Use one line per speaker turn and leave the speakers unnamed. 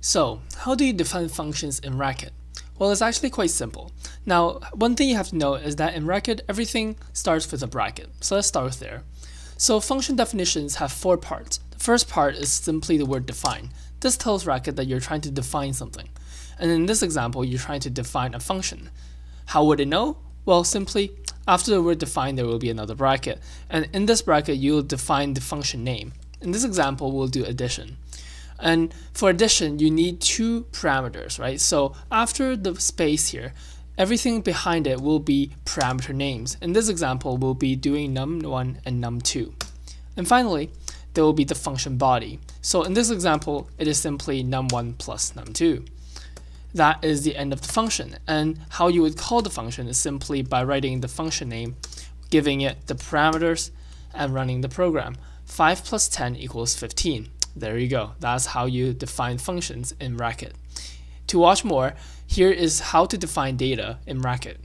So, how do you define functions in Racket? Well, it's actually quite simple. Now, one thing you have to know is that in Racket, everything starts with a bracket. So let's start with there. So function definitions have four parts. The first part is simply the word define. This tells Racket that you're trying to define something. And in this example, you're trying to define a function. How would it know? Well, simply, after the word define, there will be another bracket. And in this bracket, you'll define the function name. In this example, we'll do addition. And for addition, you need two parameters, right? So after the space here, everything behind it will be parameter names. In this example, we'll be doing num1 and num2. And finally, there will be the function body. So in this example, it is simply num1 plus num2. That is the end of the function. And how you would call the function is simply by writing the function name, giving it the parameters, and running the program. 5 plus 10 equals 15. There you go. That's how you define functions in Racket. To watch more, here is how to define data in Racket.